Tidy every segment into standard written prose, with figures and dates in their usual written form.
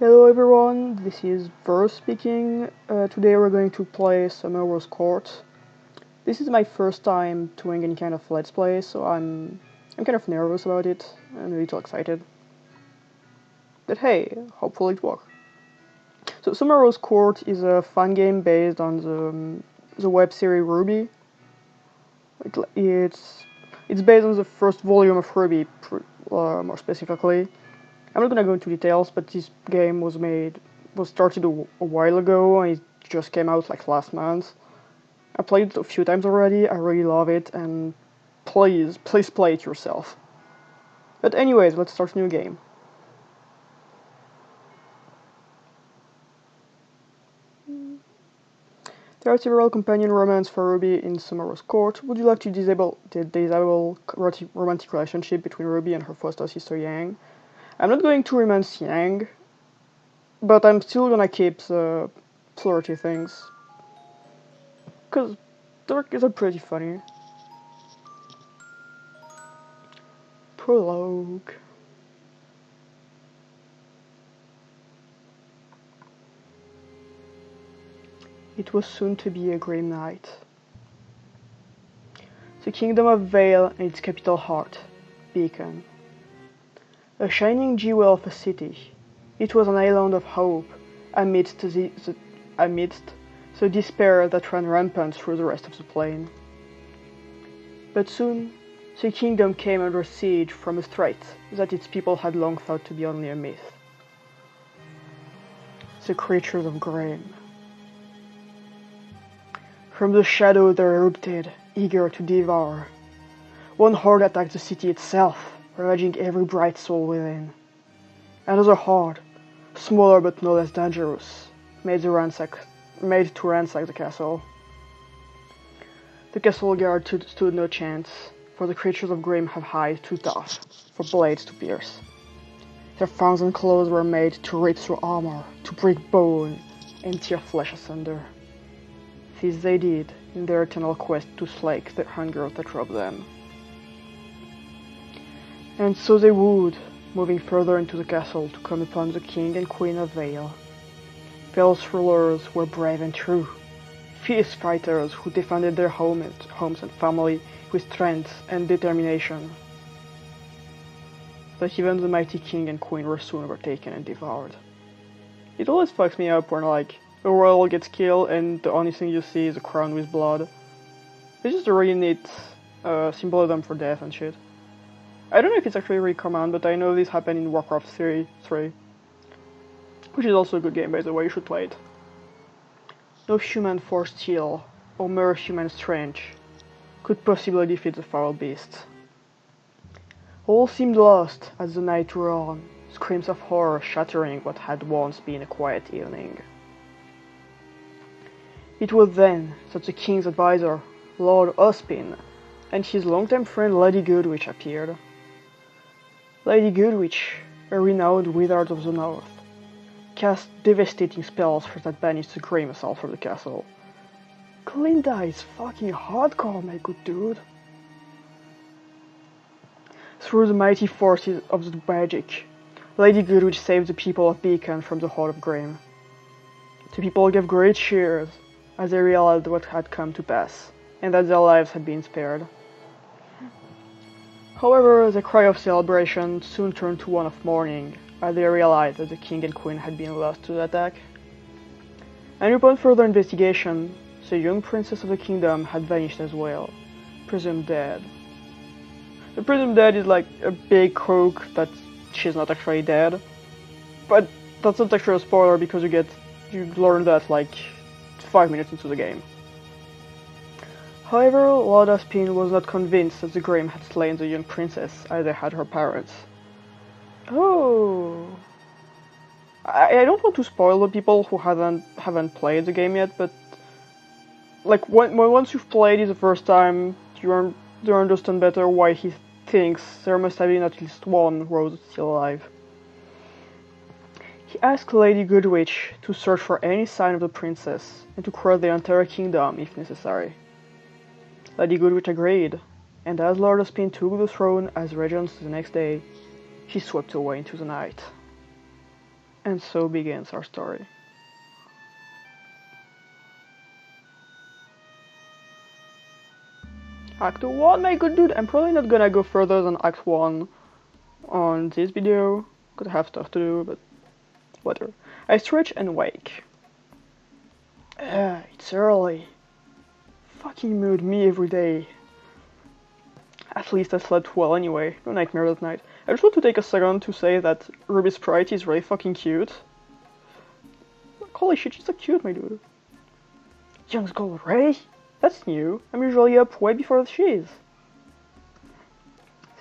Hello everyone, this is Verse speaking. Today we're going to play Summer Rose Court. This is my first time doing any kind of Let's Play, so I'm kind of nervous about it and a little excited. But hey, hopefully it works. So Summer Rose Court is a fun game based on the web series Ruby. It's based on the first volume of Ruby, more specifically. I'm not gonna go into details, but this game was started a while ago, and it just came out like last month. I played it a few times already, I really love it, and please play it yourself. But anyways, let's start a new game. There are several companion romance for Ruby in Summer Rose Court. Would you like to disable the romantic relationship between Ruby and her foster sister Yang? I'm not going to romance Yang, but I'm still gonna keep the flirty things, because they're pretty funny. Prologue. It was soon to be a grim night. The Kingdom of Vale and its capital heart, Beacon. A shining jewel of a city, it was an island of hope amidst the despair that ran rampant through the rest of the plain. But soon, the kingdom came under siege from a threat that its people had long thought to be only a myth. The creatures of Grimm. From the shadow they erupted, eager to devour. One horde attacked the city itself, ravaging every bright soul within. Another horde, smaller but no less dangerous, made to ransack the castle. The castle guard stood no chance, for the creatures of Grimm have hides too tough for blades to pierce. Their fangs and claws were made to rip through armor, to break bone, and tear flesh asunder. This they did in their eternal quest to slake the hunger that robbed them. And so they would, moving further into the castle to come upon the King and Queen of Vale. Vale's rulers were brave and true, fierce fighters who defended their homes and family with strength and determination. But even the mighty King and Queen were soon overtaken and devoured. It always fucks me up when a royal gets killed and the only thing you see is a crown with blood. It's just a really neat symbolism for death and shit. I don't know if it's actually really common, but I know this happened in Warcraft 3, which is also a good game by the way, you should play it. No human force steel, or mere human strength, could possibly defeat the foul beast. All seemed lost as the night wore on, screams of horror shattering what had once been a quiet evening. It was then that the king's advisor, Lord Ospin, and his longtime friend Lady Goodwitch appeared. Lady Goodwitch, a renowned wizard of the north, cast devastating spells that banished the Grimm assault from the castle. Glinda is fucking hardcore, my good dude. Through the mighty forces of the magic, Lady Goodwitch saved the people of Beacon from the horde of Grimm. The people gave great cheers as they realized what had come to pass, and that their lives had been spared. However, the cry of celebration soon turned to one of mourning, as they realized that the king and queen had been lost to the attack. And upon further investigation, the young princess of the kingdom had vanished as well, presumed dead. The presumed dead is like a big croak that she's not actually dead, but that's not actually a spoiler because you learn that 5 minutes into the game. However, Lord Ospin was not convinced that the Grimm had slain the young princess as they had her parents. Oh. I don't want to spoil the people who haven't played the game yet, but once you've played it the first time, you understand better why he thinks there must have been at least one Rose still alive. He asked Lady Goodwitch to search for any sign of the princess and to cross the entire kingdom if necessary. Lady Goodwitch agreed, and as Lord Ospin took the throne as regent the next day, she swept away into the night. And so begins our story. Act 1, my good dude. I'm probably not gonna go further than Act 1 on this video, because I have stuff to do, but whatever. I stretch and wake. It's early. Fucking mood me every day. At least I slept well anyway, no nightmare that night. I just want to take a second to say that Ruby's sprite is really fucking cute. Holy shit, she's so cute, my dude. Young's goal already? That's new. I'm usually up way before she is.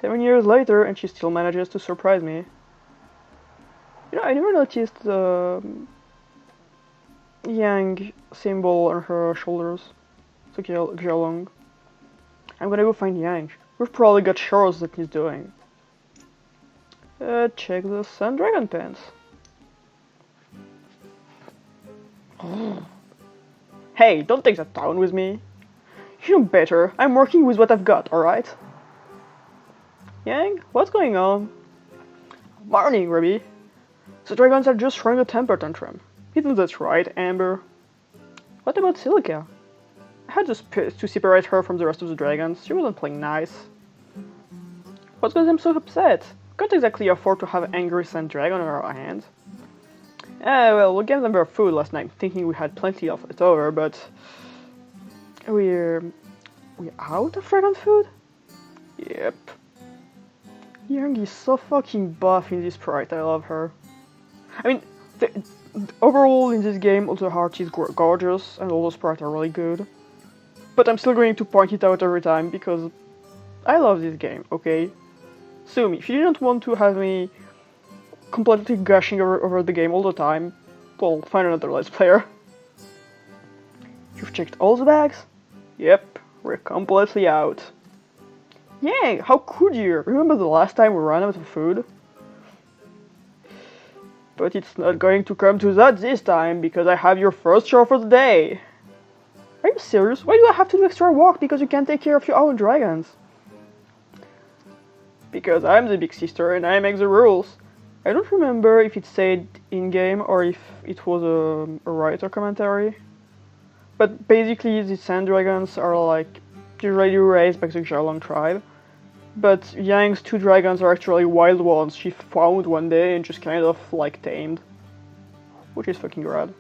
7 years later, and she still manages to surprise me. You know, I never noticed the Yang symbol on her shoulders. So Geolong. I'm gonna go find Yang. We've probably got chores that he's doing. Check the Sun Dragon pants. Hey, don't take that down with me. You know better. I'm working with what I've got, alright? Yang, what's going on? Morning, Ruby. The dragons are just throwing a temper tantrum. Isn't that right, Amber? What about Silica? I had to separate her from the rest of the dragons. She wasn't playing nice. What's got them so upset? Can't exactly afford to have an angry sand dragon on our hands. Well, we gave them their food last night, thinking we had plenty of it over, but... We're out of dragon food? Yep. Yang is so fucking buff in this sprite, I love her. I mean, overall in this game, all the art is gorgeous, and all the sprites are really good. But I'm still going to point it out every time, because I love this game, okay? Sue me, if you didn't want to have me completely gushing over the game all the time, well, find another Let's Player. You've checked all the bags? Yep, we're completely out. Yang, how could you? Remember the last time we ran out of food? But it's not going to come to that this time, because I have your first chore for the day. Are you serious? Why do I have to do extra work because you can't take care of your own dragons? Because I'm the big sister and I make the rules. I don't remember if it said in-game or if it was a writer commentary. But basically the sand dragons are like usually raised by the Xiaolong tribe. But Yang's 2 dragons are actually wild ones she found one day and just kind of like tamed. Which is fucking rad.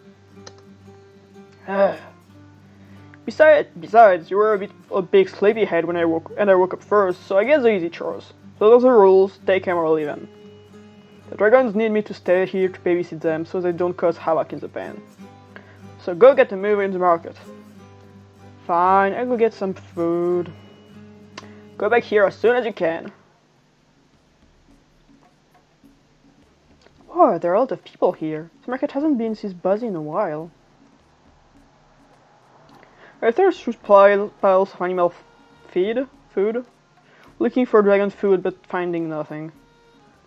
Besides, you were a big sleepyhead when I woke up first, so I guess the easy chores. So those are the rules, take them or leave them. The dragons need me to stay here to babysit them so they don't cause havoc in the pen. So go get a move in the market. Fine, I'll go get some food. Go back here as soon as you can. Whoa, there are a lot of people here. The market hasn't been this busy in a while. I thirst through piles of animal food, looking for dragon food but finding nothing.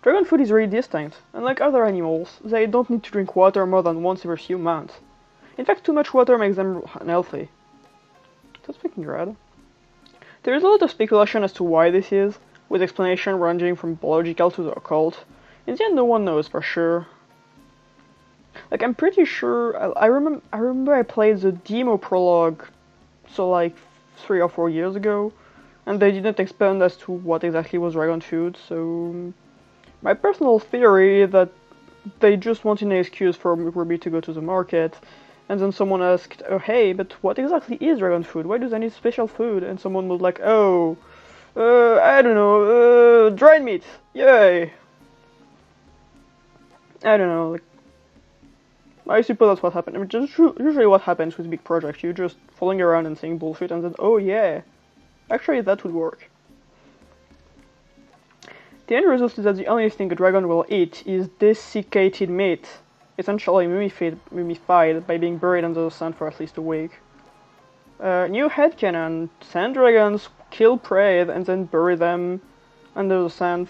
Dragon food is really distinct. Unlike other animals, they don't need to drink water more than once every few months. In fact, too much water makes them unhealthy. That's fucking rad. There is a lot of speculation as to why this is, with explanation ranging from biological to the occult. In the end, no one knows for sure. Like, I'm pretty sure, I remember I played the demo Prologue, so like 3 or 4 years ago, and they didn't expand as to what exactly was dragon food, so... My personal theory is that they just wanted an excuse for Ruby to go to the market, and then someone asked, oh hey, but what exactly is dragon food? Why do they need special food? And someone was like, oh, I don't know, dried meat, yay! I don't know, like, I suppose that's what happened. I mean, just usually what happens with big projects, you're just following around and saying bullshit and then, oh yeah, actually that would work. The end result is that the only thing a dragon will eat is desiccated meat, essentially mummified by being buried under the sand for at least a week. New headcanon: sand dragons kill prey and then bury them under the sand,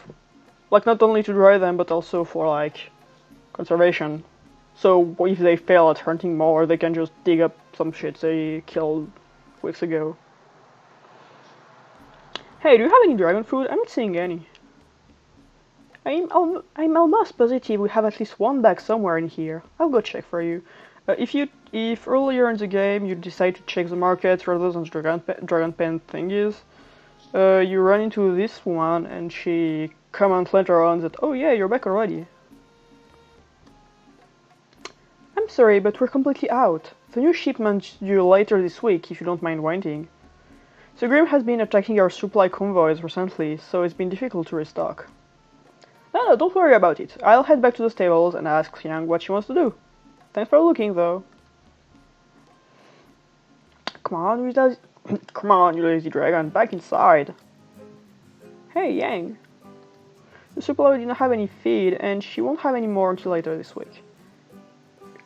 like not only to dry them but also for like conservation. So if they fail at hunting more, they can just dig up some shit they killed weeks ago. Hey, do you have any dragon food? I'm not seeing any. I'm almost positive we have at least one bag somewhere in here. I'll go check for you. If earlier in the game you decide to check the market rather than the dragon pen thingies, you run into this one and she comments later on that, oh yeah, you're back already. I'm sorry, but we're completely out. The new shipment's due later this week, if you don't mind waiting. The Grimm has been attacking our supply convoys recently, so it's been difficult to restock. No, don't worry about it. I'll head back to the stables and ask Yang what she wants to do. Thanks for looking, though. Come on, come on, you lazy dragon, back inside. Hey, Yang. The supply didn't have any feed, and she won't have any more until later this week.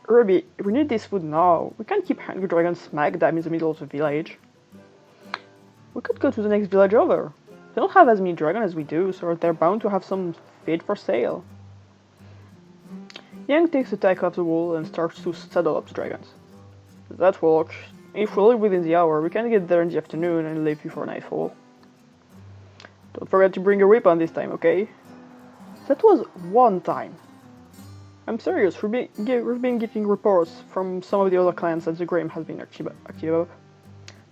Ruby, we need this food now. We can't keep hungry dragons smack dab in the middle of the village. We could go to the next village over. They don't have as many dragons as we do, so they're bound to have some feed for sale. Yang takes the tack off the wall and starts to saddle up the dragons. That works. If we leave within the hour, we can get there in the afternoon and leave before nightfall. Don't forget to bring a weapon this time, okay? That was one time. I'm serious, we've been getting reports from some of the other clans that the Grimm has been active of.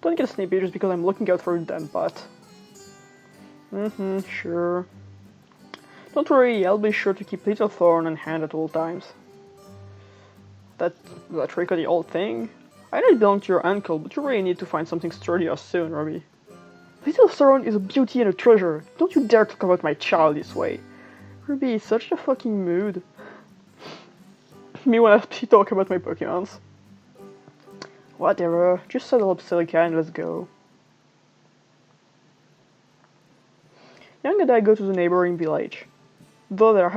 Don't get snippy just because I'm looking out for your damn butt. Sure. Don't worry, I'll be sure to keep Little Thorn on hand at all times. That trick of the old thing? I know it belonged to your uncle, but you really need to find something sturdier soon, Ruby. Little Thorn is a beauty and a treasure. Don't you dare talk about my child this way. Ruby is such a fucking mood. Me when I talk about my Pokemons. Whatever, just saddle up Silica and let's go. Yang and I go to the neighboring village. Though there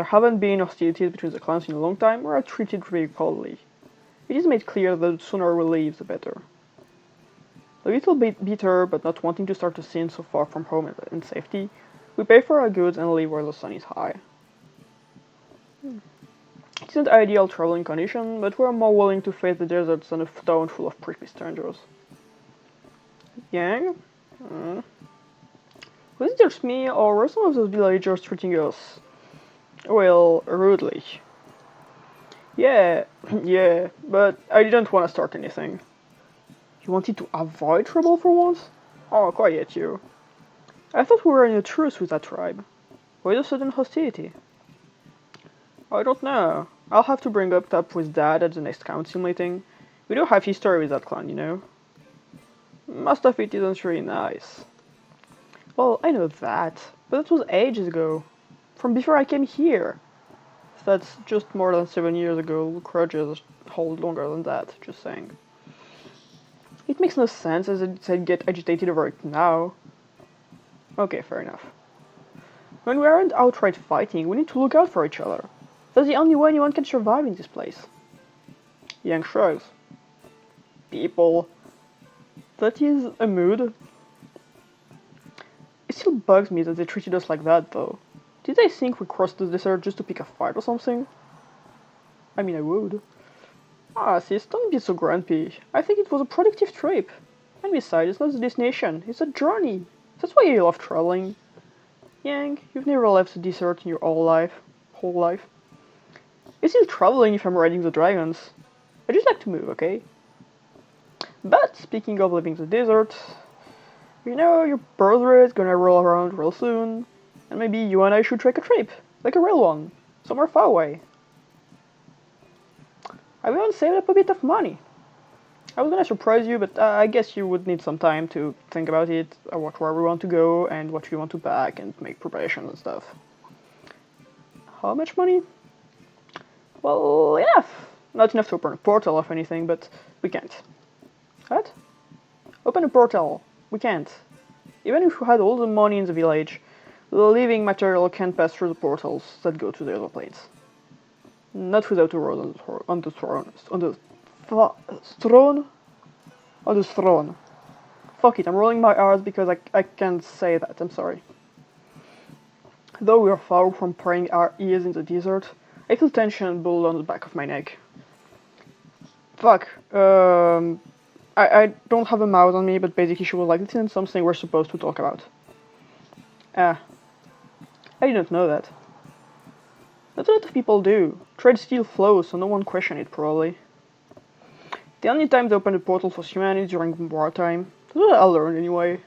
haven't been hostilities between the clans in a long time, we are treated very coldly. It is made clear that the sooner we leave, the better. A little bit bitter, but not wanting to start a scene so far from home and safety, we pay for our goods and leave where the sun is high. It isn't ideal traveling condition, but we are more willing to face the deserts than a town full of prickly strangers. Yang? Was it just me, or were some of those villagers treating us, well, rudely? Yeah, but I didn't want to start anything. You wanted to avoid trouble for once? Oh, quiet you. I thought we were in a truce with that tribe. Why the sudden hostility? I don't know. I'll have to bring up with Dad at the next council meeting. We do have history with that clan, you know. Most of it isn't really nice. Well, I know that, but that was ages ago. From before I came here. That's just more than 7 years ago. Grudges hold longer than that, just saying. It makes no sense as I'd get agitated over it now. Okay, fair enough. When we aren't outright fighting, we need to look out for each other. That's the only way anyone can survive in this place. Yang shrugs. People. That is a mood. It still bugs me that they treated us like that, though. Did they think we crossed the desert just to pick a fight or something? I mean, I would. Sis, don't be so grumpy. I think it was a productive trip. And besides, it's not a destination, it's a journey. That's why you love traveling. Yang, you've never left the desert in your whole life. It's still traveling if I'm riding the dragons. I just like to move, okay? But, speaking of leaving the desert, you know, your birthday is gonna roll around real soon, and maybe you and I should take a trip, like a real one, somewhere far away. I've even saved up a bit of money. I was gonna surprise you, but I guess you would need some time to think about it, where we want to go, and what we want to pack, and make preparations and stuff. How much money? Well, enough. Not enough to open a portal or anything, but we can't. What? Open a portal. We can't. Even if we had all the money in the village, the living material can't pass through the portals that go to the other planes. Not without a road on the throne. Fuck it, I'm rolling my R's because I can't say that, I'm sorry. Though we are far from praying our ears in the desert, I feel tension build on the back of my neck. Fuck, I don't have a mouse on me, but basically she was like, this isn't something we're supposed to talk about. I didn't know that. That's a lot of people do. Trade still flows, so no one question it, probably. The only time they open the portal for humanity is during wartime. That's what I learned anyway.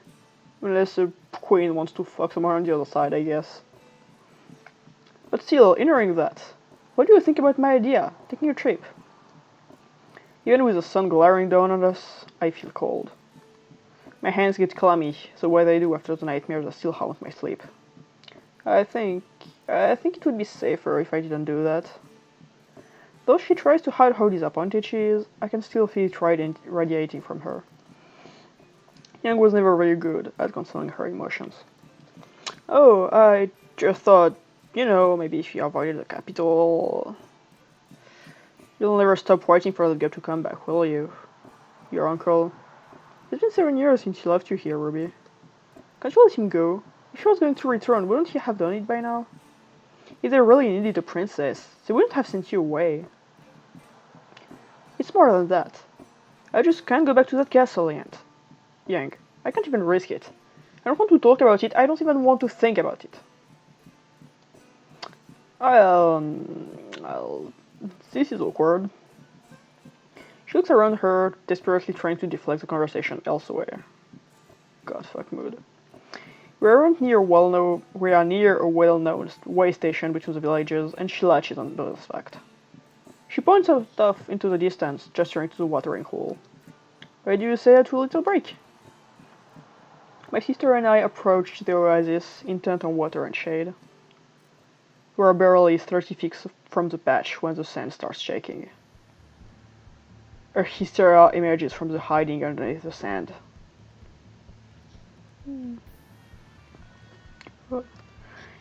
Unless the queen wants to fuck someone on the other side, I guess. But still, ignoring that, what do you think about my idea, taking a trip? Even with the sun glaring down on us, I feel cold. My hands get clammy, so what I do after the nightmares that still haunt my sleep. I think it would be safer if I didn't do that. Though she tries to hide how disappointed she is, I can still feel it radiating from her. Yang was never very good at concealing her emotions. Oh, I just thought, maybe if you avoided the capital... You'll never stop waiting for the guy to come back, will you? Your uncle. It's been 7 years since he left you here, Ruby. Can't you let him go? If he was going to return, wouldn't he have done it by now? If they really needed a princess, they wouldn't have sent you away. It's more than that. I just can't go back to that castle, Yang. I can't even risk it. I don't want to talk about it, I don't even want to think about it. This is awkward. She looks around her, desperately trying to deflect the conversation elsewhere. Godfuck mood. We are near a well-known way station between the villages, and she latches on to this fact. She points out off into the distance, gesturing to the watering hole. Why do you say that to a little break? My sister and I approached the oasis, intent on water and shade. We are barely 30 feet from the patch when the sand starts shaking. Her hysteria emerges from the hiding underneath the sand.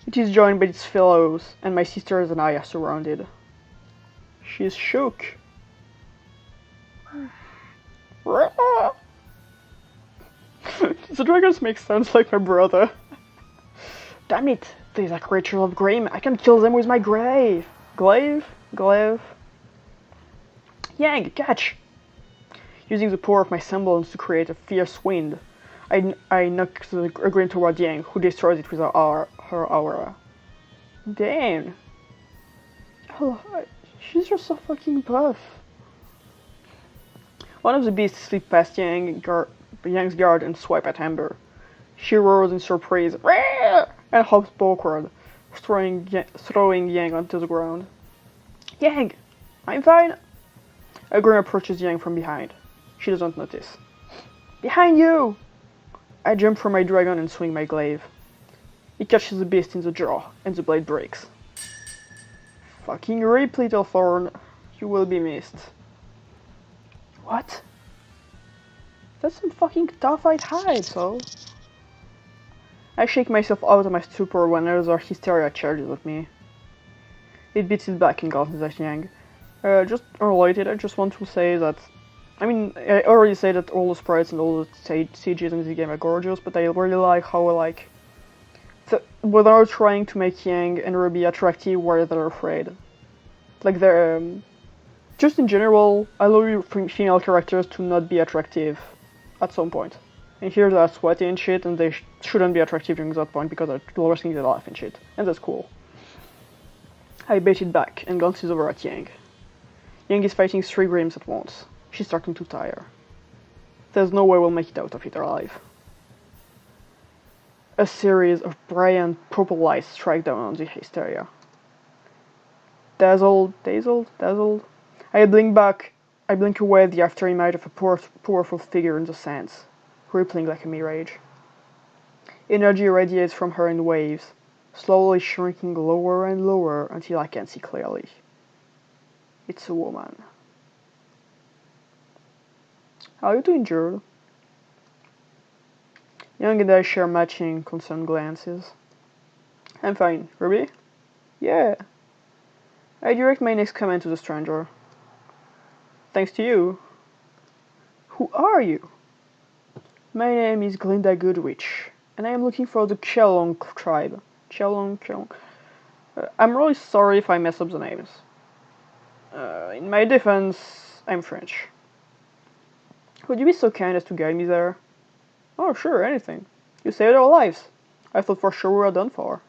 It is joined by its fellows, and my sisters and I are surrounded. She is shook. The dragons make sounds like my brother. Damn it! These are creatures of Grimm. I can kill them with my glaive. Glaive? Yang, catch! Using the power of my semblance to create a fierce wind, I knock the Grimm toward Yang, who destroys it with her aura. Damn. Oh, she's just so fucking buff. One of the beasts slip past Yang's guard and swipe at Amber. She roars in surprise and hops backward, throwing Yang onto the ground. Yang! I'm fine! A Grimm approaches Yang from behind. She doesn't notice. Behind you! I jump from my dragon and swing my glaive. It catches the beast in the jaw, and the blade breaks. Fucking rip, little thorn. You will be missed. What? That's some fucking tough I'd hide, so... I shake myself out of my stupor when another hysteria charges at me. It beats it back and glances at Yang. Just unrelated, I just want to say that... I already say that all the sprites and all the CGs in this game are gorgeous, but I really like how, without trying to make Yang and Ruby attractive where they're afraid. Just in general, I love female characters to not be attractive at some point. And here they're sweaty and shit, and they shouldn't be attractive during that point because they're risking their life and shit. And that's cool. I bait it back and glances over at Yang. Yang is fighting 3 Grimms at once. She's starting to tire. There's no way we'll make it out of it alive. A series of bright purple lights strike down on the hysteria. Dazzled. I blink away the afterimage of a powerful figure in the sands, rippling like a mirage. Energy radiates from her in waves, slowly shrinking lower and lower until I can see clearly. It's a woman. Are you too injured? Yang and I share matching, concerned glances. I'm fine. Ruby? Yeah. I direct my next comment to the stranger. Thanks to you. Who are you? My name is Glinda Goodwitch, and I am looking for the Chelong tribe. Chelong. I'm really sorry if I mess up the names. In my defense, I'm French. Would you be so kind as to guide me there? Oh, sure, anything. You saved our lives. I thought for sure we were done for.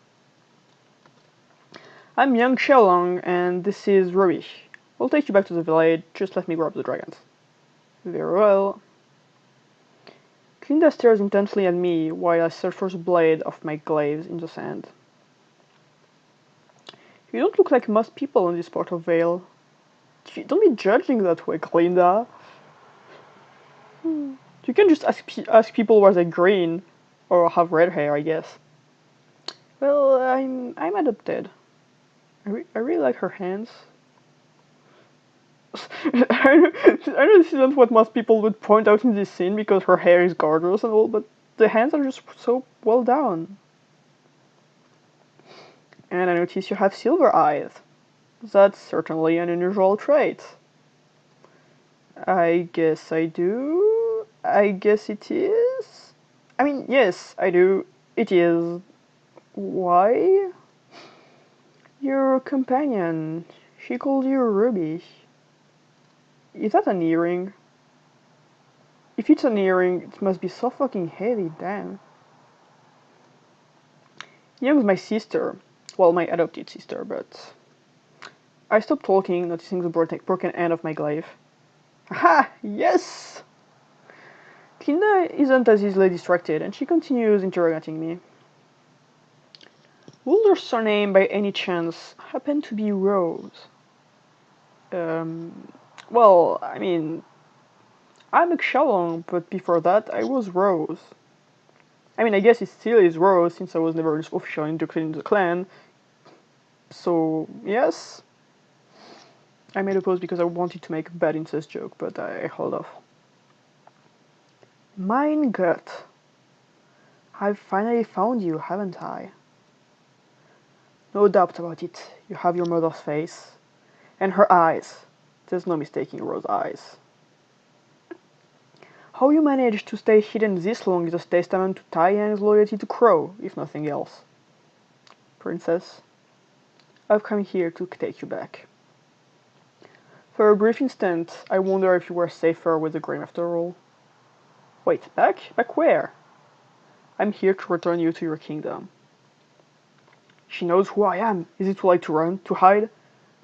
I'm young Xiaolong, and this is Ruby. We'll take you back to the village, just let me grab the dragons. Very well. Glinda stares intensely at me while I surfer the blade of my glaives in the sand. You don't look like most people in this part of Vale. Don't be judging that way, Glinda. You can just ask people why they're green, or have red hair, I guess. Well, I'm adopted. I really like her hands. I know this isn't what most people would point out in this scene because her hair is gorgeous and all, but the hands are just so well done. And I notice you have silver eyes. That's certainly an unusual trait. I guess I do. I guess it is. I mean, yes, I do. It is. Why? Your companion. She called you Ruby. Is that an earring? If it's an earring, it must be so fucking heavy, damn. Young's my sister. Well, my adopted sister, but... I stopped talking, noticing the broken end of my glaive. Aha! Yes! Glinda isn't as easily distracted, and she continues interrogating me. Will your surname, by any chance, happen to be Rose? Well, I mean... I'm a Xiaolong, but before that, I was Rose. I mean, I guess it still is Rose, since I was never officially inducted into the clan. So, yes. I made a pause because I wanted to make a bad incest joke, but I held off. Mein Gott. I've finally found you, haven't I? No doubt about it. You have your mother's face. And her eyes. There's no mistaking Rose's eyes. How you managed to stay hidden this long is a testament to Tai Yang's loyalty to Crow, if nothing else. Princess, I've come here to take you back. For a brief instant, I wonder if you were safer with the Grimm after all. Wait, back? Back where? I'm here to return you to your kingdom. She knows who I am. Is it too late to run? To hide?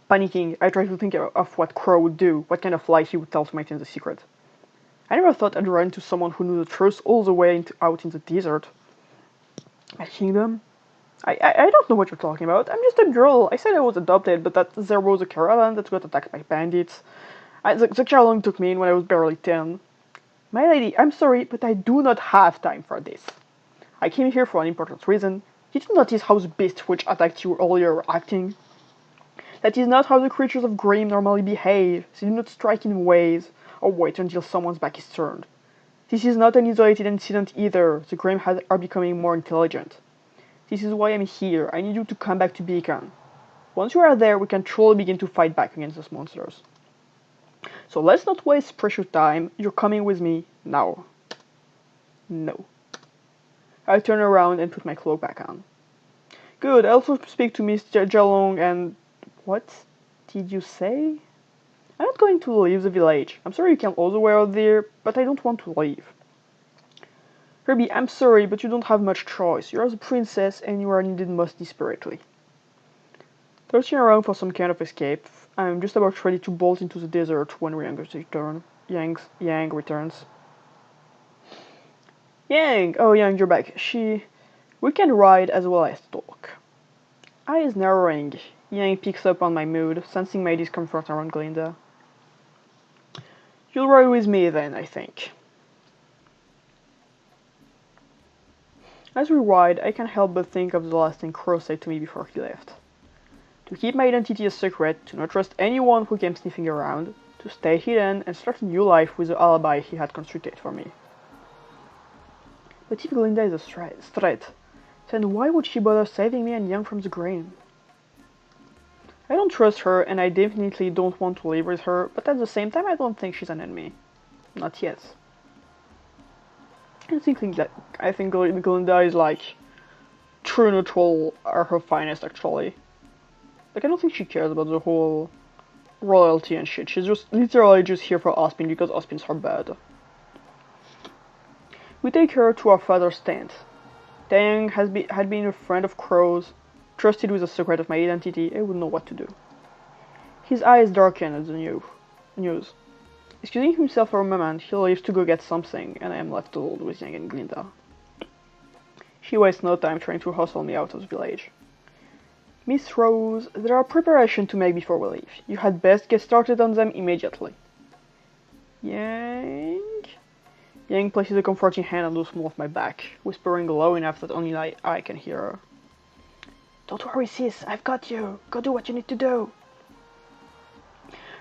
Panicking, I try to think of what Crow would do, what kind of lie he would tell to maintain the secret. I never thought I'd run into someone who knew the truth all the way out in the desert. My kingdom? I don't know what you're talking about. I'm just a girl. I said I was adopted, but that there was a caravan that got attacked by bandits. The caravan took me in when I was barely 10. My lady, I'm sorry, but I do not have time for this. I came here for an important reason. Did you notice how the beast which attacked you earlier were acting? That is not how the creatures of Grimm normally behave. They do not strike in waves, or wait until someone's back is turned. This is not an isolated incident either. The Grimm are becoming more intelligent. This is why I'm here. I need you to come back to Beacon. Once you are there, we can truly begin to fight back against those monsters. So let's not waste precious time. You're coming with me now. No. I turn around and put my cloak back on. Good, I also speak to Miss Jalong and... What did you say? I'm not going to leave the village. I'm sorry you came all the way out there, but I don't want to leave. Ruby, I'm sorry, but you don't have much choice. You are the princess, and you are needed most desperately. Searching around for some kind of escape, I'm just about ready to bolt into the desert when Yang returns. Yang! Oh, Yang, you're back. We can ride as well as talk. Eyes narrowing, Yang picks up on my mood, sensing my discomfort around Glinda. You'll ride with me then, I think. As we ride, I can't help but think of the last thing Crow said to me before he left. To keep my identity a secret, to not trust anyone who came sniffing around, to stay hidden and start a new life with the alibi he had constructed for me. But if Glinda is a threat, then why would she bother saving me and Yang from the Grimm? I don't trust her, and I definitely don't want to live with her, but at the same time I don't think she's an enemy. Not yet. I think Glinda is like true neutral are her finest actually. Like I don't think she cares about the whole royalty and shit. She's just literally just here for Ospin because Ospins are bad. We take her to our father's tent. Tang had been a friend of Crow's. trusted with the secret of my identity, I would know what to do. His eyes darken at the news. Excusing himself for a moment, he leaves to go get something, and I am left alone with Yang and Glinda. She wastes no time trying to hustle me out of the village. Miss Rose, there are preparations to make before we leave. You had best get started on them immediately. Yang places a comforting hand on the small of my back, whispering low enough that only I can hear her. Don't worry, sis, I've got you. Go do what you need to do.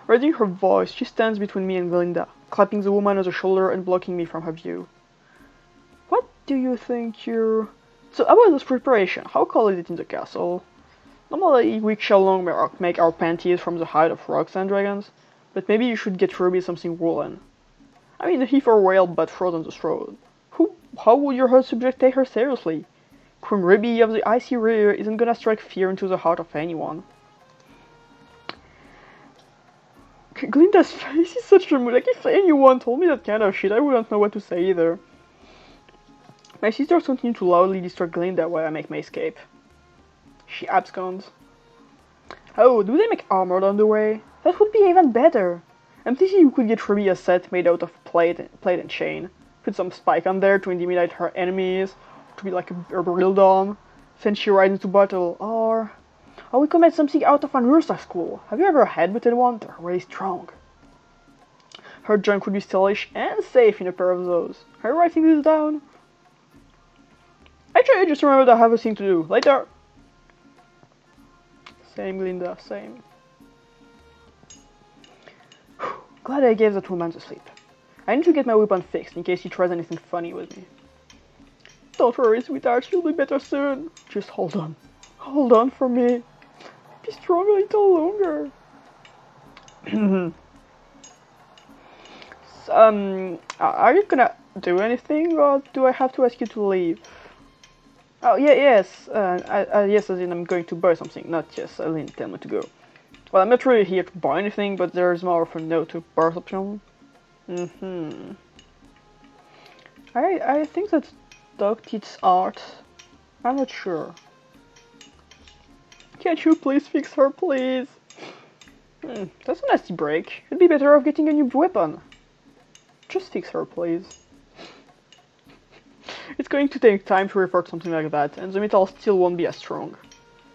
Raising her voice, she stands between me and Glinda, clapping the woman on the shoulder and blocking me from her view. What do you think you're... So about this preparation, how cold is it in the castle? Normally we shall long make our panties from the hide of rocks and dragons, but maybe you should get Ruby something woolen. I mean, he for whale but frozen the throat. How would your her subject take her seriously? Queen Ruby of the Icy Rear isn't gonna strike fear into the heart of anyone. Glinda's face is such a mood. Like, if anyone told me that kind of shit, I wouldn't know what to say either. My sisters continue to loudly distract Glinda while I make my escape. She absconds. Oh, do they make armored underwear? That would be even better. I'm thinking you could get Ruby a set made out of plate and chain. Put some spike on there to intimidate her enemies, to be like a real dawn. Then she rides into battle, or we could make something out of an Ursa school. Have you ever had with one? They're really strong. Her junk would be stylish and safe in a pair of those. Are you writing this down? Actually, I just remembered I have a thing to do. Later! Same, Glinda, same. Glad I gave that woman to sleep. I need to get my weapon fixed in case he tries anything funny with me. Don't worry, sweetheart, she'll be better soon. Just hold on. Hold on for me. Be strong a little longer. Are you gonna do anything, or do I have to ask you to leave? Oh, yeah, yes. Yes, as in I'm going to buy something, not yes, I didn't tell me to go. Well, I'm not really here to buy anything, but there's more of a no to birth option. I think that dog teaches art. I'm not sure. Can't you please fix her, please? That's a nasty break. It'd be better off getting a new weapon. Just fix her, please. It's going to take time to repair something like that, and the metal still won't be as strong.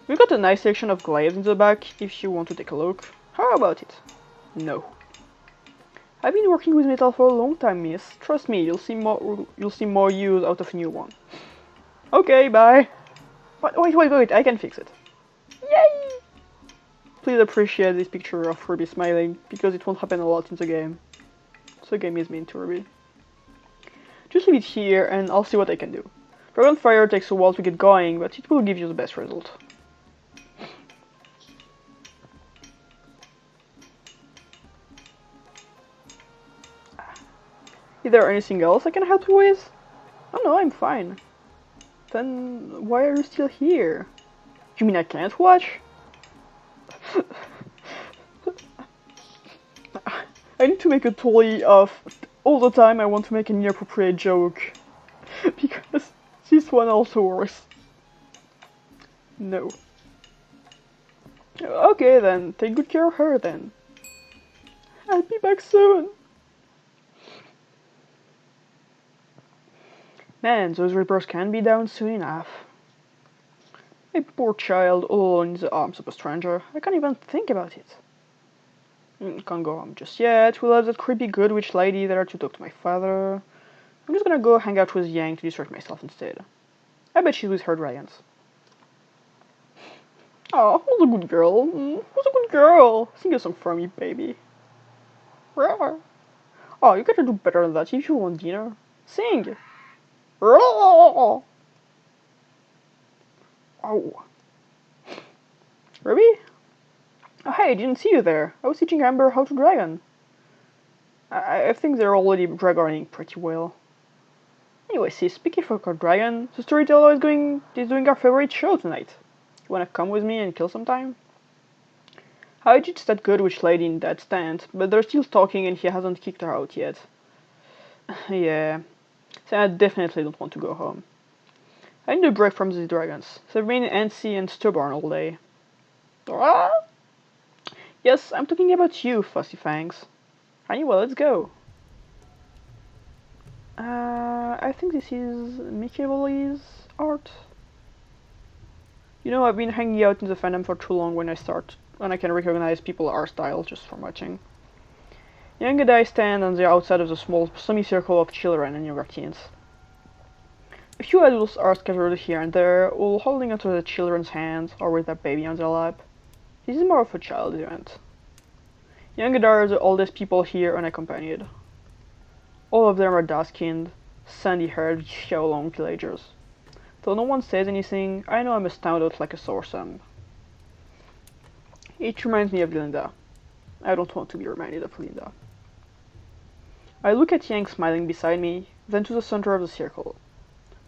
We've got a nice section of glaives in the back, if you want to take a look. How about it? No. I've been working with metal for a long time, miss. Trust me, you'll see more use out of a new one. Okay, bye. Wait, I can fix it. Yay! Please appreciate this picture of Ruby smiling, because it won't happen a lot in the game. The game is mean to Ruby. Just leave it here and I'll see what I can do. Dragon Fire takes a while to get going, but it will give you the best result. Is there anything else I can help you with? Oh no, I'm fine. Then why are you still here? You mean I can't watch? I need to make a tally of all the time I want to make an inappropriate joke. Because this one also works. No. Okay then, take good care of her then. I'll be back soon. Man, those rippers can be down soon enough. A poor child all alone in the arms of a stranger. I can't even think about it. Can't go home just yet. We'll have that creepy good witch lady there to talk to my father. I'm just gonna go hang out with Yang to distract myself instead. I bet she's with her dragons. Oh, who's a good girl? Who's a good girl? Sing a song for me, baby. Roar. Oh, you gotta do better than that if you want dinner. Sing! Roar. Oh. Ruby? Oh, hey, I didn't see you there. I was teaching Amber how to dragon. I think they're already dragoning pretty well. Anyway, see, speaking of our dragon, the storyteller is doing our favorite show tonight. You wanna come with me and kill some time? I ditched that good witch lady in that stand, but they're still talking and he hasn't kicked her out yet. Yeah. So I definitely don't want to go home. I need a break from these dragons. They've been antsy and stubborn all day. Ah! Yes, I'm talking about you, Fussy Fangs. Anyway, let's go. I think this is Michaeli's art. You know, I've been hanging out in the fandom for too long when I can recognize people's art style just from watching. Young and I stand on the outside of the small semicircle of children and younger teens. A few adults are scattered here and there, all holding onto the children's hands or with their baby on their lap. This is more of a child event. Young and I are the oldest people here unaccompanied. All of them are dark-skinned, sandy-haired Xiaolong villagers. Though no one says anything, I know I must stand out like a sore thumb. It reminds me of Linda. I don't want to be reminded of Linda. I look at Yang smiling beside me, then to the center of the circle.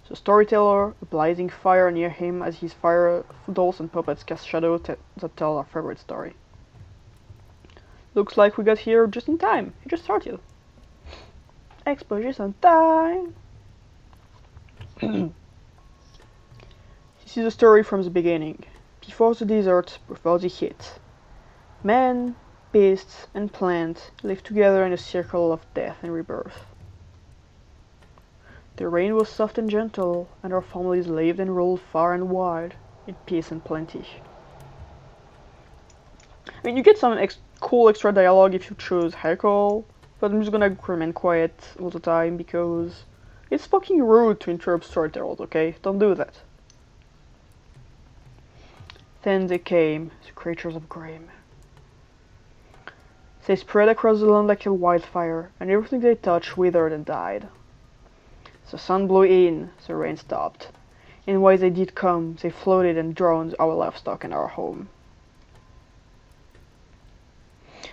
The storyteller, a blazing fire near him as his fire dolls and puppets cast shadows that tell our favorite story. Looks like we got here just in time. It just started. Exposition time! This is a story from the beginning, before the desert, before the heat. Man, beasts, and plant live together in a circle of death and rebirth. The rain was soft and gentle, and our families lived and ruled far and wide, in peace and plenty. I mean, you get some cool extra dialogue if you choose heckle, but I'm just gonna remain quiet all the time because it's fucking rude to interrupt storytellers, okay? Don't do that. Then they came, the creatures of Grimm. They spread across the land like a wildfire, and everything they touched withered and died. The sun blew in, the rain stopped, and while they did come, they floated and drowned our livestock and our home.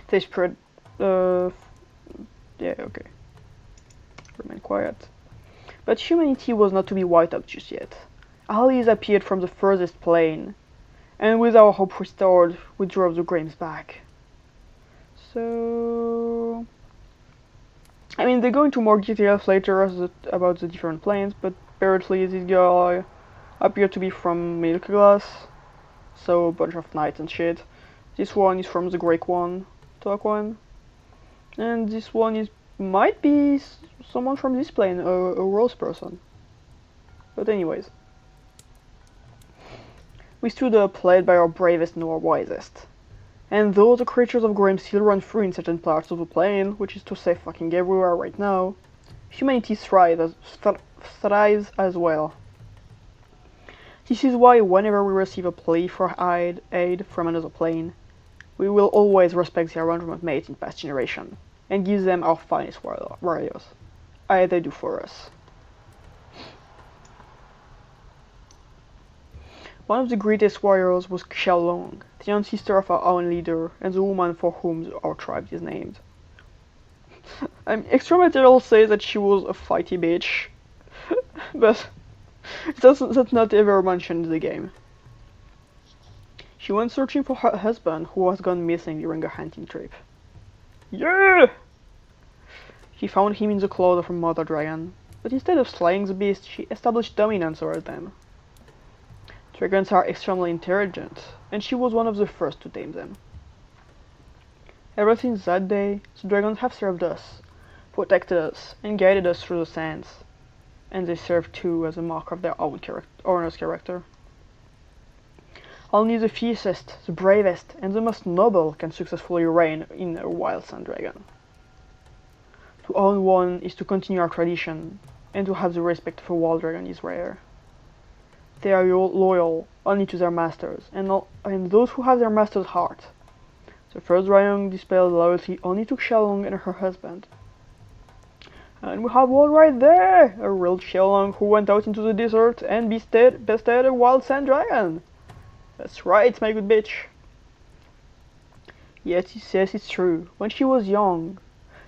They spread, yeah, okay. Remain quiet. But humanity was not to be wiped out just yet. Allies appeared from the furthest plain, and with our hope restored, we drove the Grimms back. So... I mean, they go into more details later about the different planes, but apparently this guy appeared to be from middle class, so a bunch of knights and shit. This one is from the Greek one, Talk one. And this one might be someone from this plane, a rose person. But anyways. We stood up, led by our bravest and our wisest. And though the creatures of Grimm still run free in certain parts of the plane, which is to say fucking everywhere right now, humanity thrives as well. This is why whenever we receive a plea for aid from another plane, we will always respect the arrangement made in past generations, and give them our finest warriors, as they do for us. One of the greatest warriors was Xiaolong, the ancestor of our own leader, and the woman for whom our tribe is named. Extra material says that she was a fighty bitch, but that's not ever mentioned in the game. She went searching for her husband, who was gone missing during a hunting trip. Yeah! She found him in the claws of her mother dragon, but instead of slaying the beast, she established dominance over them. Dragons are extremely intelligent, and she was one of the first to tame them. Ever since that day, the dragons have served us, protected us, and guided us through the sands, and they serve too as a mark of their own owner's character. Only the fiercest, the bravest, and the most noble can successfully reign in a wild sand dragon. To own one is to continue our tradition, and to have the respect of a wild dragon is rare. They are loyal only to their masters, and those who have their master's heart. The first dragon displayed loyalty only to Xiaolong and her husband. And we have one right there! A real Xiaolong who went out into the desert and bested a wild sand dragon! That's right, my good bitch! Yes, it's true. When she was young,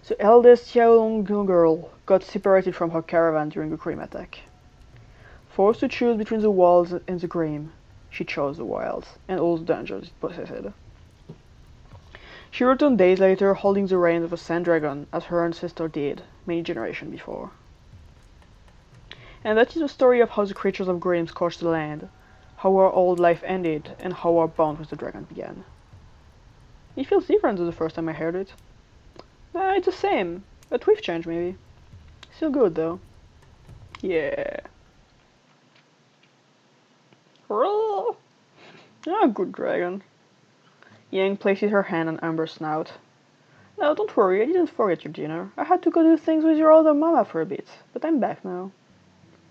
the eldest Xiaolong girl got separated from her caravan during a Grimm attack. Forced to choose between the wilds and the Grimm, she chose the wilds, and all the dangers it possessed. She returned days later holding the reins of a sand dragon, as her ancestor did, many generations before. And that is the story of how the creatures of Grimm scorched the land, how our old life ended, and how our bond with the dragon began. It feels different than the first time I heard it. It's the same, but with change maybe. Still good though. Yeah. Ah, good dragon. Yang places her hand on Amber's snout. No, don't worry, I didn't forget your dinner. I had to go do things with your older mama for a bit, but I'm back now.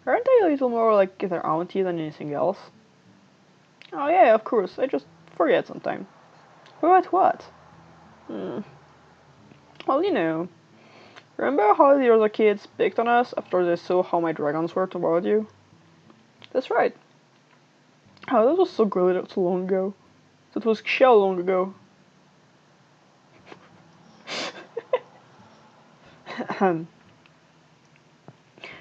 Aren't I a little more like their auntie than anything else? Oh yeah, of course, I just forget sometimes. Forget what? Well, remember how the other kids picked on us after they saw how my dragons were toward you? That's right. Oh, that was so good so long ago. That was so long ago.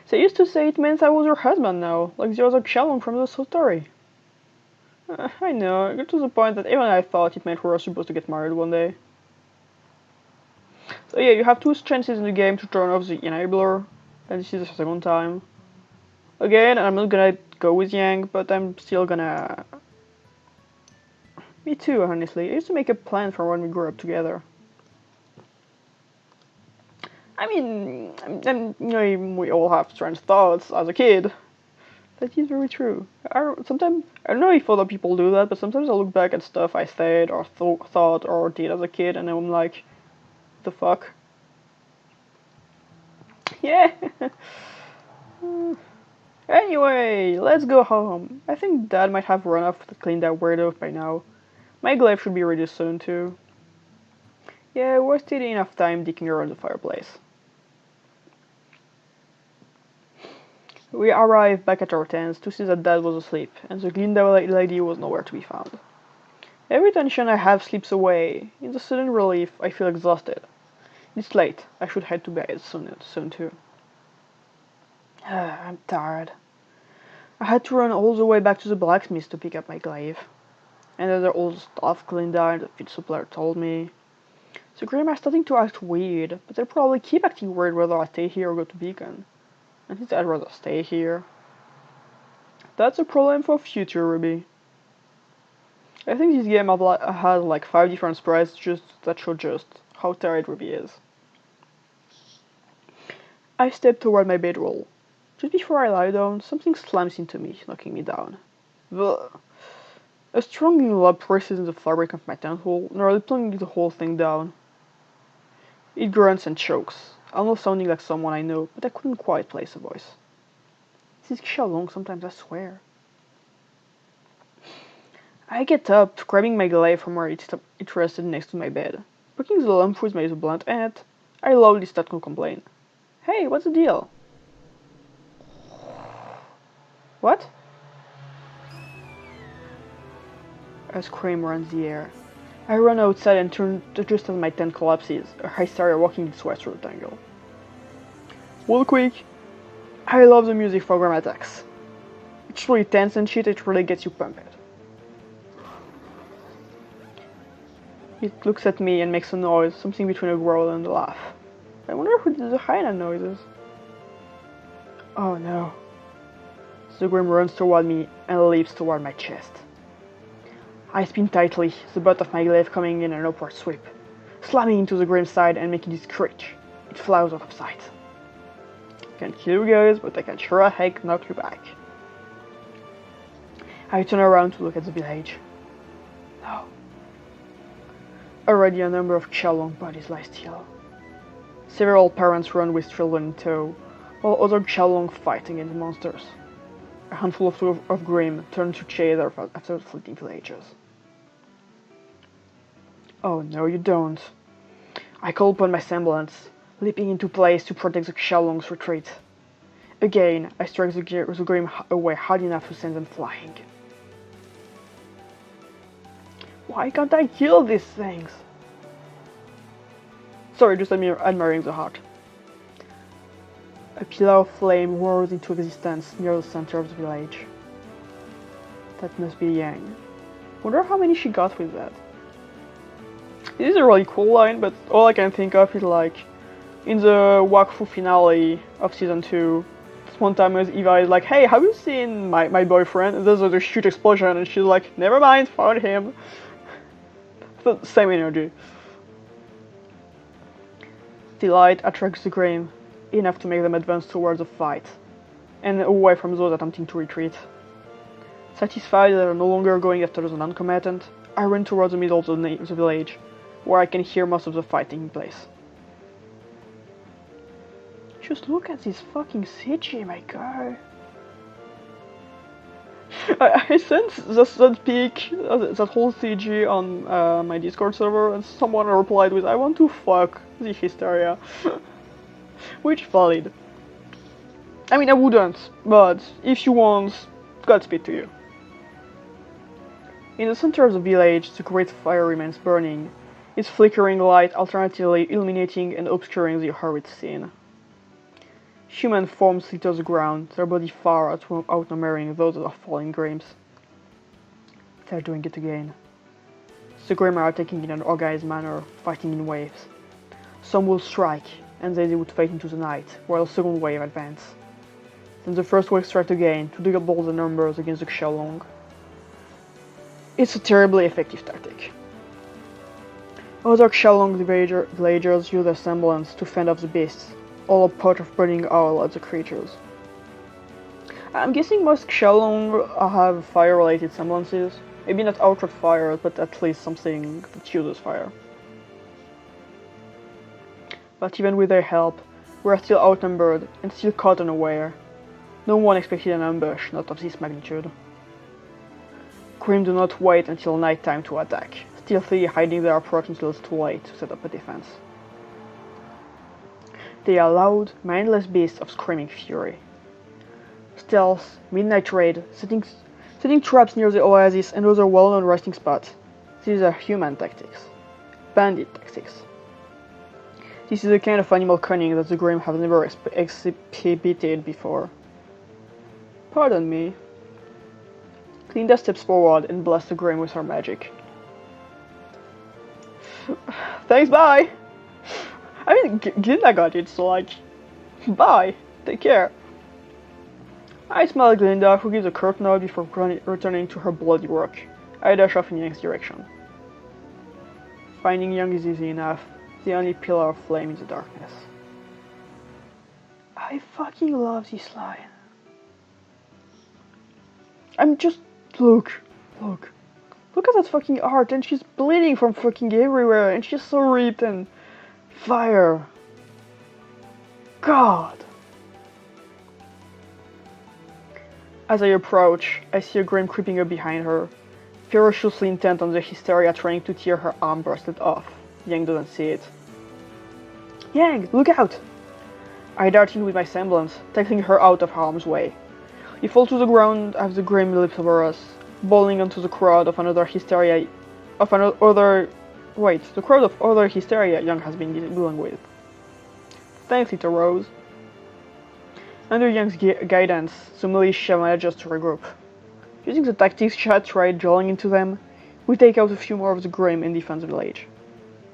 They used to say it meant I was your husband now, like the other Xiaolong from the story. I know, I got to the point that even I thought it meant we were supposed to get married one day. So yeah, you have 2 chances in the game to turn off the enabler, and this is the second time. Again, I'm not gonna go with Yang, but I'm still gonna... Me too, honestly. I used to make a plan for when we grew up together. I mean, we all have strange thoughts as a kid. That is very true. Sometimes, I don't know if other people do that, but sometimes I look back at stuff I said or thought or did as a kid, and I'm like, the fuck? Yeah! Anyway, let's go home. I think Dad might have run off to clean that weirdo by now. My glaive should be ready soon, too. Yeah, we're still enough time dicking around the fireplace. We arrived back at our tents to see that Dad was asleep, and the Glinda lady was nowhere to be found. Every tension I have slips away. In the sudden relief, I feel exhausted. It's late. I should head to bed soon too. I'm tired. I had to run all the way back to the blacksmith to pick up my glaive. And other old stuff Glinda and the feed supplier told me. The Grimm are starting to act weird, but they'll probably keep acting weird whether I stay here or go to Beacon. And since I'd rather stay here. That's a problem for future Ruby. I think this game has like 5 different sprites that show just how tired Ruby is. I step toward my bedroll. Just before I lie down, something slams into me, knocking me down. Ugh. A strong glob presses in the fabric of my temple, nearly pulling the whole thing down. It grunts and chokes, almost sounding like someone I know, but I couldn't quite place a voice. This is Xiaolong sometimes, I swear. I get up, grabbing my glaive from where it rested next to my bed. Poking the lump with my blunt end, I loudly start to complain. Hey, what's the deal? What? A scream rends the air. I run outside and turn just as my tent collapses, a hysteria walking its way through the tangle. Real quick, I love the music for Grimm attacks. It's really tense and shit, it really gets you pumped. It looks at me and makes a noise, something between a growl and a laugh. I wonder who did the hyena noises. Oh no. The Grimm runs toward me and leaps toward my chest. I spin tightly, the butt of my glaive coming in an upward sweep, slamming into the Grimm's side and making it screech. It flies out of sight. I can't kill you guys, but I can sure as heck knock you back. I turn around to look at the village. No. Already a number of Xiaolong bodies lie still. Several parents run with children in tow, while other Xiaolong fight against monsters. A handful of Grimm turn to chase after the fleeting villagers. Oh no, you don't. I call upon my semblance, leaping into place to protect the Xiaolong's retreat. Again, I strike the Grimm away hard enough to send them flying. Why can't I kill these things? Sorry, just admiring the heart. A pillar of flame roars into existence near the center of the village. That must be Yang. Wonder how many she got with that. It is a really cool line, but all I can think of is like, in the walkthrough finale of Season 2, one time as Eva is like, hey, have you seen my boyfriend? And there's a huge explosion, and she's like, never mind, found him. The same energy. The light attracts the Grimm, enough to make them advance towards the fight, and away from those attempting to retreat. Satisfied that they're no longer going after the non-combatant, I run towards the middle of the village, where I can hear most of the fight taking place. Just look at this fucking CG, my god. I sent that peak, that whole CG on my Discord server, and someone replied with, I want to fuck the Hysteria. Which valid. I mean, I wouldn't, but if you want, Godspeed to you. In the center of the village, the great fire remains burning, its flickering light alternately illuminating and obscuring the horrid scene. Human forms litter the ground, their body far outnumbering those of fallen Grimms. They're doing it again. The Grimm are attacking in an organized manner, fighting in waves. Some will strike, and then they would fade into the night, while a second wave advance. Then the first wave strikes again, to double the numbers against the Xiaolong. It's a terribly effective tactic. Other Xiaolong villagers use their semblance to fend off the beasts, all a part of burning oil at the creatures. I'm guessing most Xiaolong have fire-related semblances. Maybe not outright fire, but at least something that uses fire. But even with their help, we are still outnumbered and still caught unaware. No one expected an ambush, not of this magnitude. Grimm do not wait until night time to attack, stealthily hiding their approach until it's too late to set up a defense. They are loud, mindless beasts of screaming fury. Stealth, midnight raid, setting traps near the oasis and other well-known resting spots. These are human tactics. Bandit tactics. This is the kind of animal cunning that the Grimm have never exhibited before. Pardon me. Glinda steps forward and blasts the Grimm with her magic. Thanks, bye! I mean, Glinda got it, so like, bye, take care. I smile at Glinda, who gives a curt nod before returning to her bloody work. I dash off in Yang's direction. Finding Yang is easy enough, the only pillar of flame in the darkness. I fucking love this line. I'm just, look at that fucking art, and she's bleeding from fucking everywhere, and she's so ripped and fire. God. As I approach, I see a Grimm creeping up behind her, ferociously intent on the Hysteria trying to tear her arm bracelet off. Yang doesn't see it. Yang, look out! I dart in with my semblance, tackling her out of harm's way. We fall to the ground as the Grimm leaps over us, bowling onto the crowd of another Hysteria, the crowd of other Hysteria Yang has been dealing with. Thanks, little Rose. Under Yang's guidance, the militia manages to regroup. Using the tactics she had tried drawing into them, we take out a few more of the Grimm and defend the village.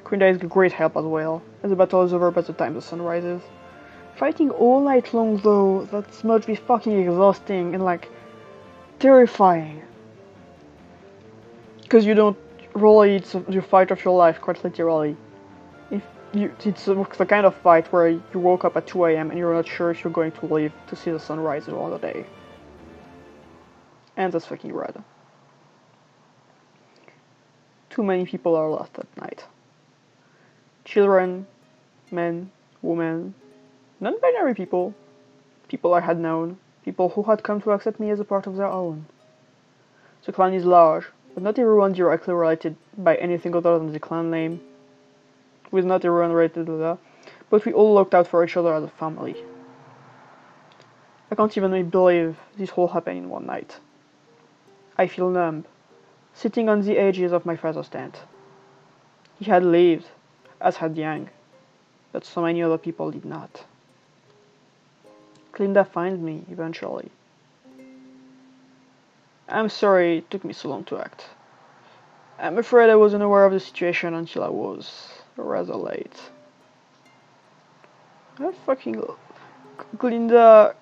Glinda is a great help as well, as the battle is over by the time the sun rises. Fighting all night long though, that must be fucking exhausting and like, terrifying. Because you don't really, it's the fight of your life, quite literally. It's the kind of fight where you woke up at 2 AM and you're not sure if you're going to live to see the sunrise in another day. And that's fucking rad. Too many people are lost at night. Children, men, women, non-binary people, people I had known, people who had come to accept me as a part of their own. The clan is large, but not everyone directly related by anything other than the clan name. With not everyone related to that, but we all looked out for each other as a family. I can't even believe this all happened in one night. I feel numb, sitting on the edges of my father's tent. He had lived, as had Yang, but so many other people did not. Glinda finds me, eventually. I'm sorry it took me so long to act. I'm afraid I wasn't aware of the situation until I was rather late. I fucking... Glinda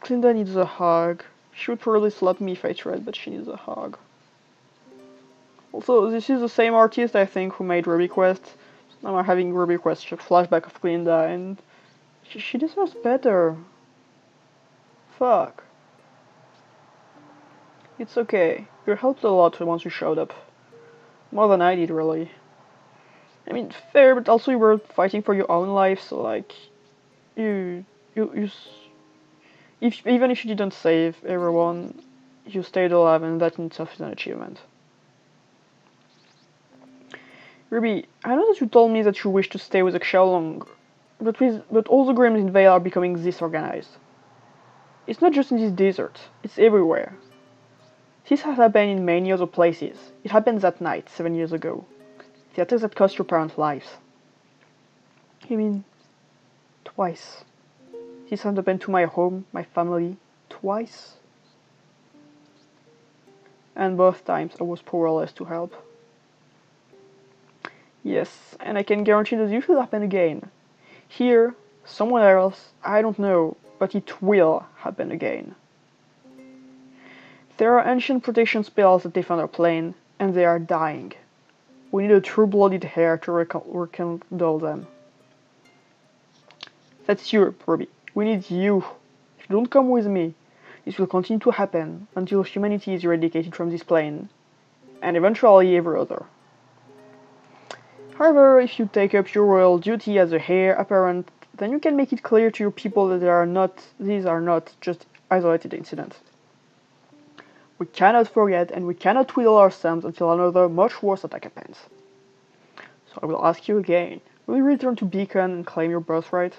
Glinda needs a hug. She would probably slap me if I tried, but she needs a hug. Also, this is the same artist, I think, who made Ruby Quest. Now I'm having Ruby Quest flashback of Glinda, and she deserves better. Fuck. It's okay. You helped a lot once you showed up. More than I did, really. I mean, fair, but also you were fighting for your own life, so like, you even if you didn't save everyone, you stayed alive, and that in itself is an achievement. Ruby, I know that you told me that you wish to stay with Xiaolong, but all the Grimms in Vale are becoming disorganized. It's not just in this desert, it's everywhere. This has happened in many other places. It happened that night, 7 years ago. The attack that cost your parents' lives. I mean, twice. This has happened to my home, my family, twice. And both times I was powerless to help. Yes, and I can guarantee that this will happen again. Here, somewhere else, I don't know, but it will happen again. There are ancient protection spells that defend our plane, and they are dying. We need a true-blooded heir to rekindle them. That's you, Ruby. We need you. If you don't come with me, this will continue to happen until humanity is eradicated from this plane, and eventually every other. However, if you take up your royal duty as a heir apparent, then you can make it clear to your people that these are not just isolated incidents. We cannot forget and we cannot twiddle our thumbs until another much worse attack happens. So I will ask you again, will you return to Beacon and claim your birthright?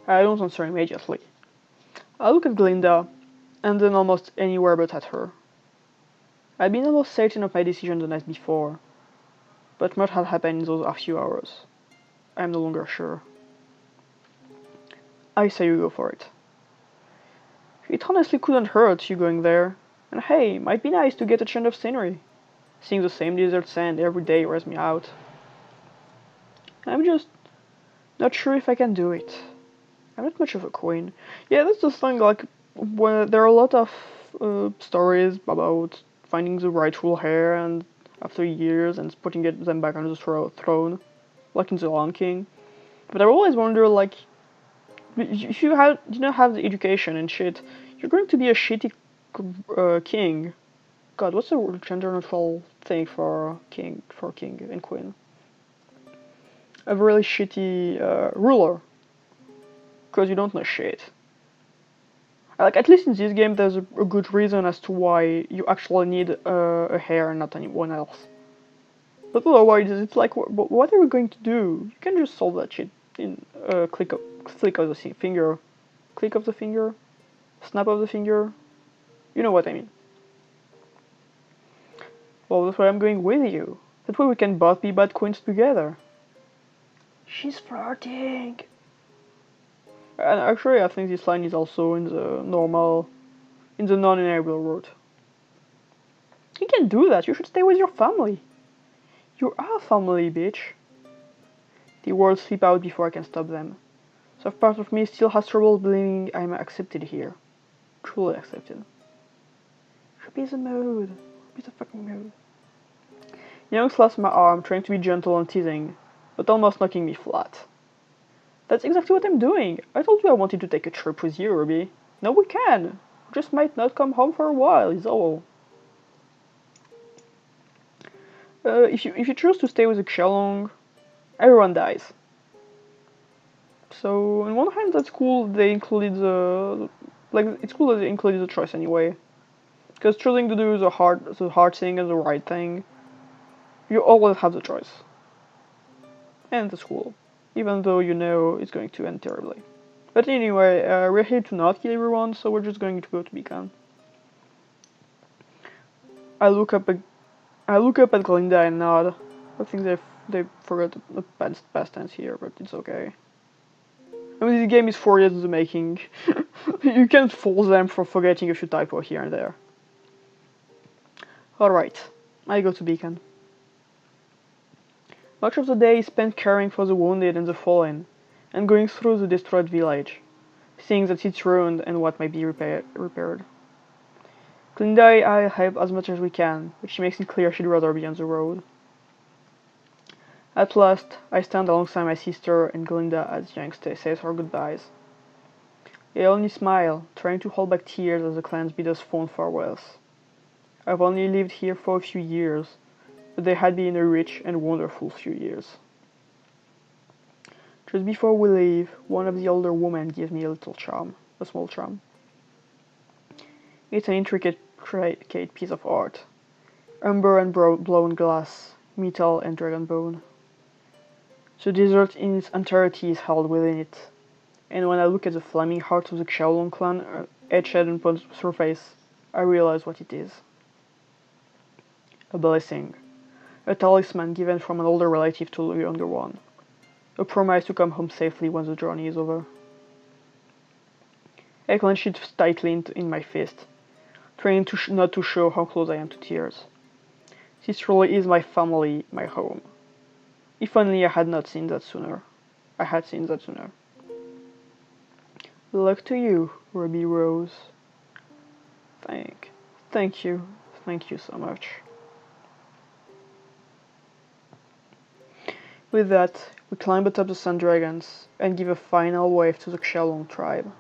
I don't answer immediately. I look at Glinda, and then almost anywhere but at her. I'd been almost certain of my decision the night before, but much had happened in those few hours. I am no longer sure. I say you go for it. It honestly couldn't hurt you going there, and hey, might be nice to get a change of scenery. Seeing the same desert sand every day wears me out. I'm just not sure if I can do it. I'm not much of a queen. Yeah, that's the thing, like, when there are a lot of stories about finding the rightful heir and after years and putting them back on the throne, like in The Lion King. But I always wonder, like, if you don't have the education and shit, you're going to be a shitty king. God, what's the gender neutral thing for king and queen? A really shitty ruler, because you don't know shit. Like, at least in this game, there's a good reason as to why you actually need a heir and not anyone else. But otherwise, it's like, what are we going to do? You can just solve that shit in a click of the finger. Click of the finger? Snap of the finger? You know what I mean. Well, that's why I'm going with you. That way we can both be bad queens together. She's flirting! And actually, I think this line is also in the non-enable route. You can do that, you should stay with your family. You are family, bitch. The words slip out before I can stop them. So part of me still has trouble believing I'm accepted here. Truly accepted. Should be the mood. Be the fucking mood. Young slaps my arm, trying to be gentle and teasing, but almost knocking me flat. That's exactly what I'm doing. I told you I wanted to take a trip with you, Ruby. Now we can. We just might not come home for a while, is all. If you choose to stay with the Xiaolong, everyone dies. So on one hand, that's cool. They included it's cool that they included the choice anyway. Because choosing to do the hard thing and the right thing, you always have the choice. And that's cool. Even though you know it's going to end terribly. But anyway, we're here to not kill everyone, so we're just going to go to Beacon. I look up at Glinda and nod. I think they forgot the past tense here, but it's okay. I mean, this game is 4 years in the making. You can't fault them for forgetting a few typos here and there. Alright, I go to Beacon. Much of the day is spent caring for the wounded and the fallen, and going through the destroyed village. seeing that it's ruined and what might be repaired. Glinda I help as much as we can, but she makes it clear she'd rather be on the road. At last, I stand alongside my sister and Glinda as Yang says her goodbyes. I only smile, trying to hold back tears as the clans bid us fond farewells. I've only lived here for a few years, but they had been a rich and wonderful few years. Just before we leave, one of the older women gives me a small charm. It's an intricate piece of art. Umber and blown glass, metal and dragon bone. The desert in its entirety is held within it, and when I look at the flaming heart of the Xiaolong clan etched upon the surface, I realize what it is. A blessing. A talisman given from an older relative to a younger one. A promise to come home safely when the journey is over. I clench it tightly in my fist, trying not to show how close I am to tears. This truly is my family, my home. If only I had seen that sooner. Luck to you, Ruby Rose. Thank you so much. With that, we climb atop the Sand Dragons and give a final wave to the Xiaolong tribe.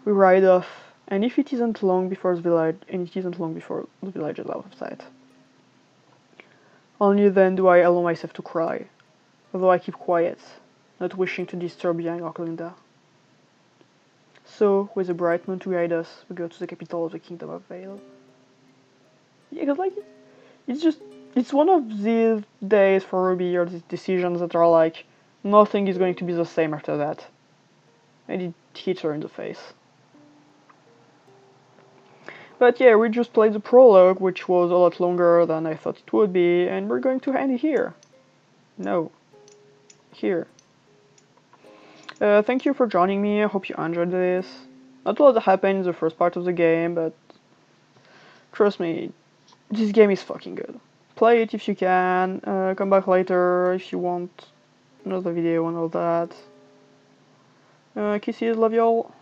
We ride off, and it isn't long before the village is out of sight. Only then do I allow myself to cry, although I keep quiet, not wishing to disturb Yang or Glinda. So, with a bright moon to guide us, we go to the capital of the Kingdom of Vale. Yeah, cause it's one of these days for Ruby, or these decisions that are like, nothing is going to be the same after that. And it hits her in the face. But yeah, we just played the prologue, which was a lot longer than I thought it would be, and we're going to end it here. No. Here. Thank you for joining me, I hope you enjoyed this. Not a lot happened in the first part of the game, but trust me, this game is fucking good. Play it if you can, come back later if you want another video and all that. Kisses, love y'all.